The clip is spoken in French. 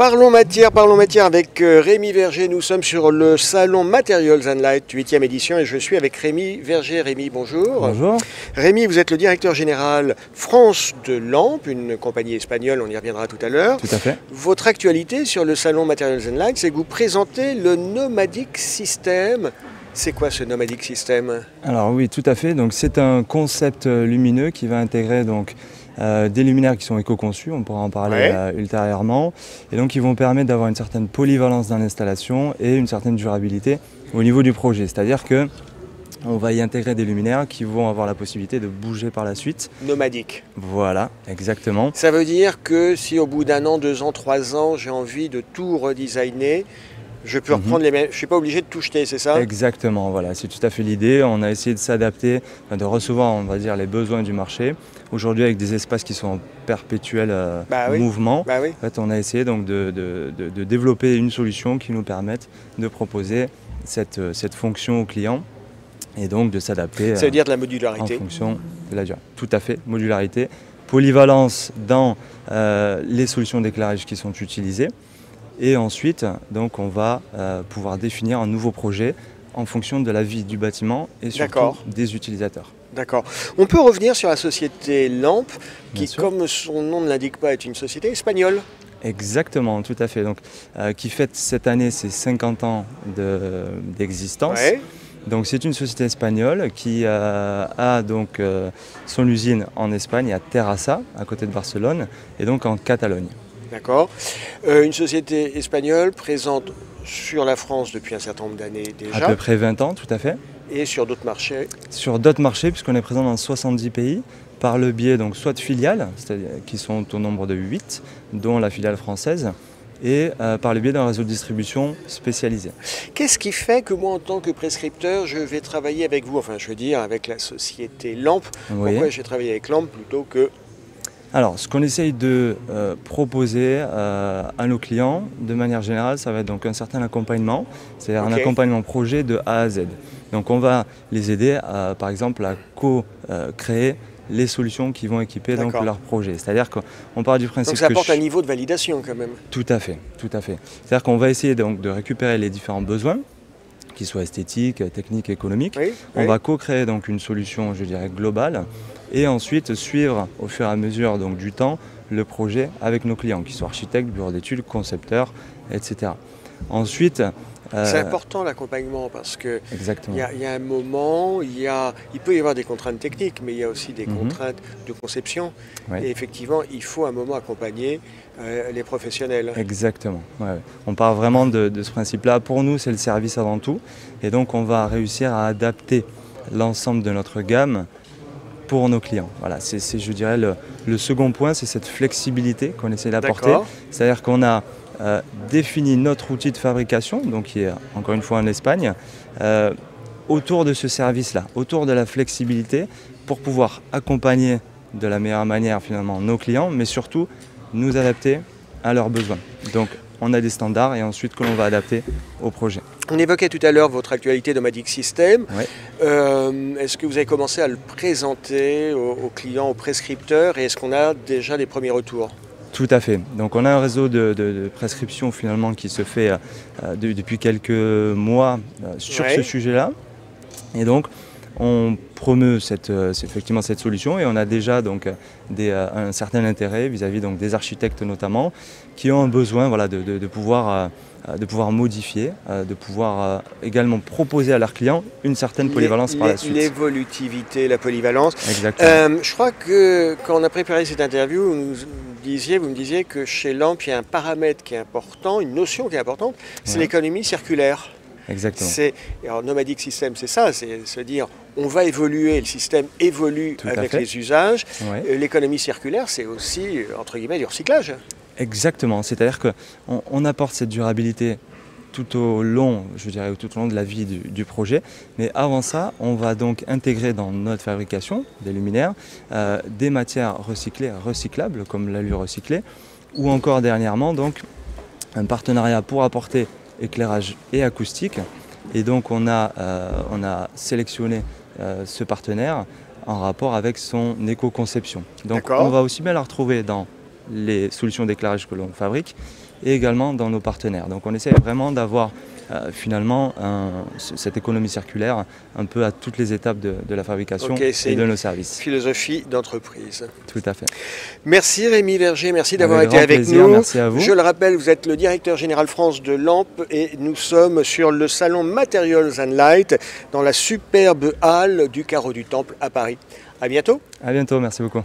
Parlons matière avec Rémi Verger. Nous sommes sur le salon Materials and Light, 8e édition, et je suis avec Rémi Verger. Rémi, bonjour. Bonjour. Rémi, vous êtes le directeur général France de Lampe, une compagnie espagnole, on y reviendra tout à l'heure. Tout à fait. Votre actualité sur le salon Materials and Light, c'est que vous présentez le Nomadic System. C'est quoi ce Nomadic System? Alors oui, tout à fait. Donc c'est un concept lumineux qui va intégrer donc des luminaires qui sont éco-conçus, on pourra en parler ultérieurement, et donc qui vont permettre d'avoir une certaine polyvalence dans l'installation et une certaine durabilité au niveau du projet. C'est-à-dire que on va y intégrer des luminaires qui vont avoir la possibilité de bouger par la suite. Nomadique. Voilà, exactement. Ça veut dire que si au bout d'1 an, 2 ans, 3 ans, j'ai envie de tout redesigner, je peux reprendre les mêmes. Je ne suis pas obligé de tout jeter, c'est ça? Exactement, voilà, c'est tout à fait l'idée. On a essayé de s'adapter, de recevoir, on va dire, les besoins du marché. Aujourd'hui, avec des espaces qui sont en perpétuel mouvement, en fait, on a essayé donc de développer une solution qui nous permette de proposer cette fonction au client et donc de s'adapter. Ça veut dire de la modularité. En fonction de la durée. Tout à fait, modularité, polyvalence dans les solutions d'éclairage qui sont utilisées. Et ensuite, donc, on va pouvoir définir un nouveau projet en fonction de la vie du bâtiment et surtout des utilisateurs. D'accord. On peut revenir sur la société Lampe, qui, comme son nom ne l'indique pas, est une société espagnole. Exactement, tout à fait. Donc, qui fête cette année ses 50 ans d'existence. Donc, c'est une société espagnole qui a donc son usine en Espagne, à Terrassa, à côté de Barcelone, et donc en Catalogne. D'accord. Une société espagnole présente sur la France depuis un certain nombre d'années déjà. À peu près 20 ans, tout à fait. Et sur d'autres marchés? Sur d'autres marchés, puisqu'on est présent dans 70 pays, par le biais donc, soit de filiales, qui sont au nombre de 8, dont la filiale française, et par le biais d'un réseau de distribution spécialisé. Qu'est-ce qui fait que moi, en tant que prescripteur, je vais travailler avec vous? Enfin, je veux dire, avec la société Lampe. Pourquoi je vais travailler avec Lampe plutôt que... Alors, ce qu'on essaye de proposer à nos clients, de manière générale, ça va être donc un certain accompagnement, c'est-à-dire un accompagnement projet de A à Z. Donc, on va les aider, par exemple, à co-créer les solutions qui vont équiper donc, leur projet. C'est-à-dire qu'on part du principe que... Donc, ça apporte un niveau de validation quand même. Tout à fait, tout à fait. C'est-à-dire qu'on va essayer donc, de récupérer les différents besoins, qu'ils soient esthétiques, techniques, économiques. On va co-créer donc une solution, je dirais, globale, et ensuite suivre au fur et à mesure donc, du temps le projet avec nos clients, qu'ils soient architectes, bureaux d'études, concepteurs, etc. Ensuite, c'est important l'accompagnement parce que il y a un moment, il peut y avoir des contraintes techniques, mais il y a aussi des contraintes de conception. Et effectivement, il faut à un moment accompagner les professionnels. Exactement. On part vraiment de ce principe-là. Pour nous, c'est le service avant tout. Et donc, on va réussir à adapter l'ensemble de notre gamme pour nos clients. Voilà, c'est je dirais, le second point, c'est cette flexibilité qu'on essaie d'apporter. C'est-à-dire qu'on a défini notre outil de fabrication, donc qui est encore une fois en Espagne, autour de ce service-là, autour de la flexibilité, pour pouvoir accompagner de la meilleure manière finalement nos clients, mais surtout nous adapter à leurs besoins. Donc on a des standards et ensuite que l'on va adapter au projet. On évoquait tout à l'heure votre actualité Nomadic System. Est-ce que vous avez commencé à le présenter aux clients, aux prescripteurs, et est-ce qu'on a déjà des premiers retours? Tout à fait. Donc on a un réseau de prescription finalement qui se fait depuis quelques mois sur ce sujet-là. Et donc on promeut effectivement cette solution, et on a déjà donc, un certain intérêt vis-à-vis donc, des architectes notamment, qui ont un besoin de pouvoir modifier, de pouvoir également proposer à leurs clients une certaine polyvalence par la suite. L'évolutivité, la polyvalence. Exactement. Je crois que quand on a préparé cette interview, vous me disiez que chez Lampe, il y a un paramètre qui est important, une notion qui est importante, c'est l'économie circulaire. Exactement. Alors, Nomadic System, c'est ça, c'est se dire on va évoluer, le système évolue avec les usages. L'économie circulaire, c'est aussi, entre guillemets, du recyclage. Exactement, c'est-à-dire qu'on apporte cette durabilité tout au long, je dirais, tout au long de la vie du projet. Mais avant ça, on va donc intégrer dans notre fabrication des luminaires des matières recyclées, recyclables, comme l'alu recyclé, ou encore dernièrement, donc, un partenariat pour apporter éclairage et acoustique. Et donc on a sélectionné ce partenaire en rapport avec son éco-conception. Donc on va aussi bien la retrouver dans les solutions d'éclairage que l'on fabrique, et également dans nos partenaires. Donc on essaie vraiment d'avoir finalement cette économie circulaire un peu à toutes les étapes de la fabrication et de nos services. Philosophie d'entreprise. Tout à fait. Merci Rémi Verger, merci d'avoir été avec nous. Merci à vous. Je le rappelle, vous êtes le directeur général France de Lamp et nous sommes sur le salon Materials and Light dans la superbe halle du Carreau du Temple à Paris. À bientôt. À bientôt, merci beaucoup.